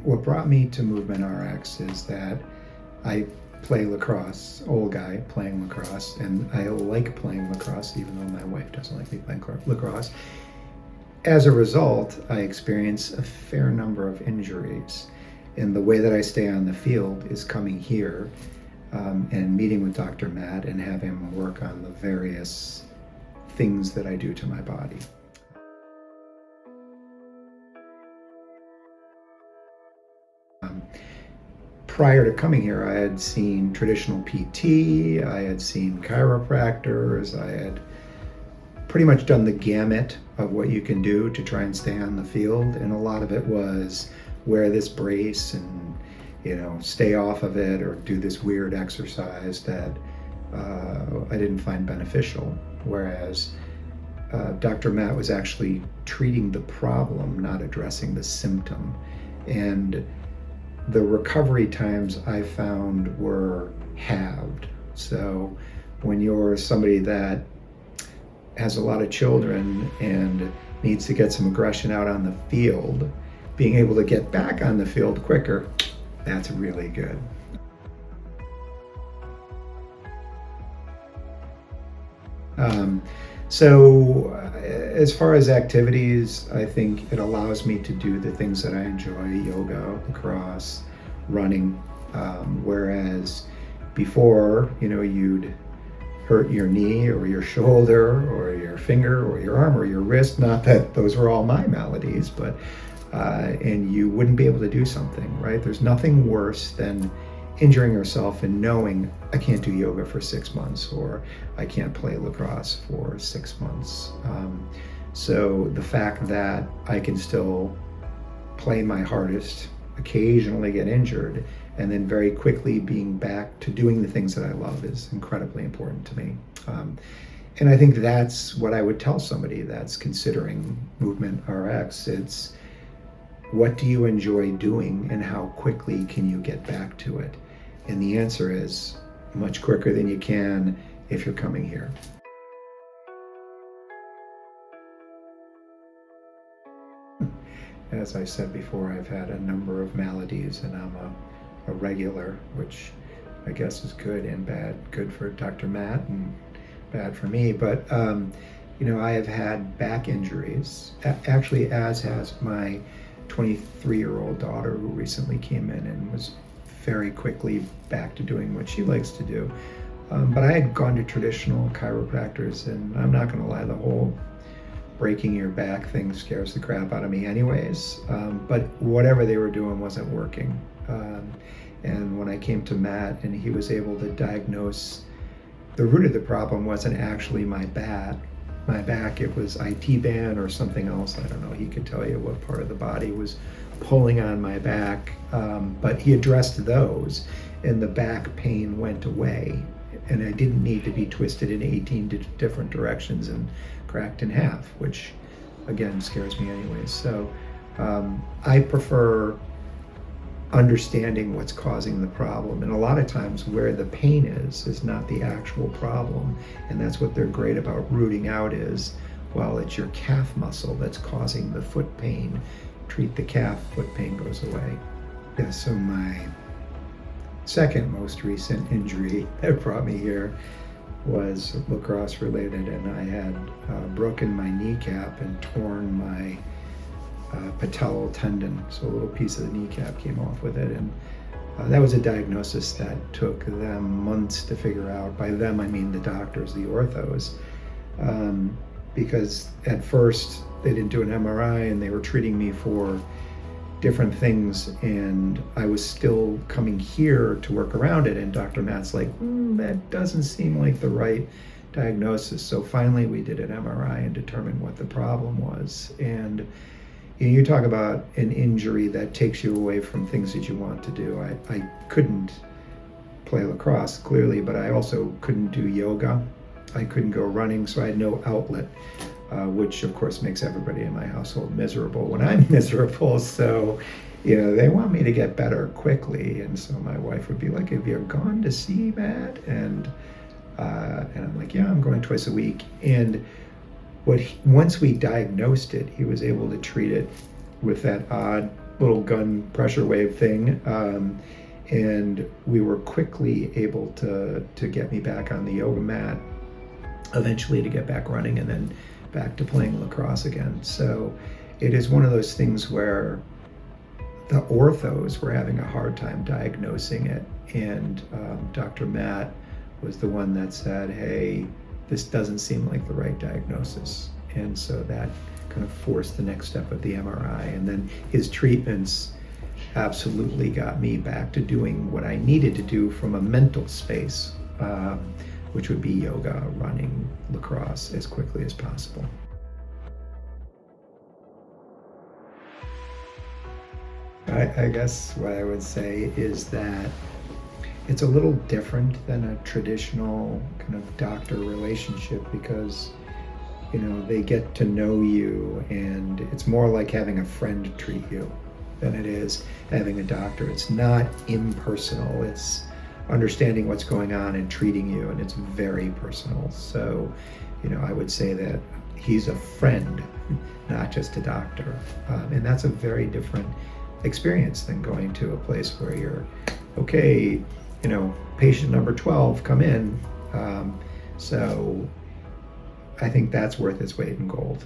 What brought me to Movement RX is that I play lacrosse, old guy playing lacrosse, and I like playing lacrosse even though my wife doesn't like me playing lacrosse. As a result, I experience a fair number of injuries. And the way that I stay on the field is coming here and meeting with Dr. Matt and have him work on the various things that I do to my body. Prior to coming here, I had seen traditional PT, I had seen chiropractors, I had pretty much done the gamut of what you can do to try and stay on the field, and a lot of it was wear this brace and stay off of it or do this weird exercise that I didn't find beneficial. Whereas Dr. Matt was actually treating the problem, not addressing the symptom. And the recovery times I found were halved. So when you're somebody that has a lot of children and needs to get some aggression out on the field, being able to get back on the field quicker, that's really good. As far as activities, I think it allows me to do the things that I enjoy: yoga, lacrosse, running. Whereas before, you'd hurt your knee or your shoulder or your finger or your arm or your wrist. Not that those were all my maladies, but and you wouldn't be able to do something, right? There's nothing worse than injuring yourself and knowing I can't do yoga for 6 months or I can't play lacrosse for 6 months. So the fact that I can still play my hardest, occasionally get injured, and then very quickly being back to doing the things that I love is incredibly important to me. And I think that's what I would tell somebody that's considering Movement RX. It's, what do you enjoy doing and how quickly can you get back to it? And the answer is much quicker than you can if you're coming here. As I said before, I've had a number of maladies and I'm a regular, which I guess is good and bad. Good for Dr. Matt and bad for me. But, I have had back injuries, actually, as has my 23-year-old daughter, who recently came in and was very quickly back to doing what she likes to do. But I had gone to traditional chiropractors, and I'm not going to lie, the whole breaking your back thing scares the crap out of me anyways. But whatever they were doing wasn't working. And when I came to Matt and he was able to diagnose the root of the problem wasn't actually my back, it was IT band or something else. I don't know. He could tell you what part of the body was pulling on my back. But he addressed those and the back pain went away. And I didn't need to be twisted in 18 different directions and cracked in half, which again scares me anyways. So I prefer understanding what's causing the problem. And a lot of times where the pain is not the actual problem. And that's what they're great about rooting out is, well, it's your calf muscle that's causing the foot pain. Treat the calf, foot pain goes away. Yeah, so my second most recent injury that brought me here was lacrosse related, and I had broken my kneecap and torn my patellar tendon, so a little piece of the kneecap came off with it, and that was a diagnosis that took them months to figure out. By them I mean the doctors, the orthos, because at first they didn't do an MRI and they were treating me for different things, and I was still coming here to work around it, and Dr. Matt's like, that doesn't seem like the right diagnosis. So finally we did an MRI and determined what the problem was. And you talk about an injury that takes you away from things that you want to do. I couldn't play lacrosse, clearly, but I also couldn't do yoga. I couldn't go running, so I had no outlet, which of course makes everybody in my household miserable when I'm miserable. So, they want me to get better quickly. And so my wife would be like, have you gone to see Matt? And I'm like, yeah, I'm going twice a week. And once we diagnosed it, he was able to treat it with that odd little gun pressure wave thing. And we were quickly able to get me back on the yoga mat, eventually to get back running, and then back to playing lacrosse again. So it is one of those things where the orthos were having a hard time diagnosing it. And Dr. Matt was the one that said, hey, this doesn't seem like the right diagnosis. And so that kind of forced the next step of the MRI. And then his treatments absolutely got me back to doing what I needed to do from a mental space, which would be yoga, running, lacrosse, as quickly as possible. I guess what I would say is that it's a little different than a traditional kind of doctor relationship, because they get to know you, and it's more like having a friend treat you than it is having a doctor. It's not impersonal. It's understanding what's going on and treating you, and it's very personal. So, I would say that he's a friend, not just a doctor. And that's a very different experience than going to a place where you're, okay, patient number 12, come in. So I think that's worth its weight in gold.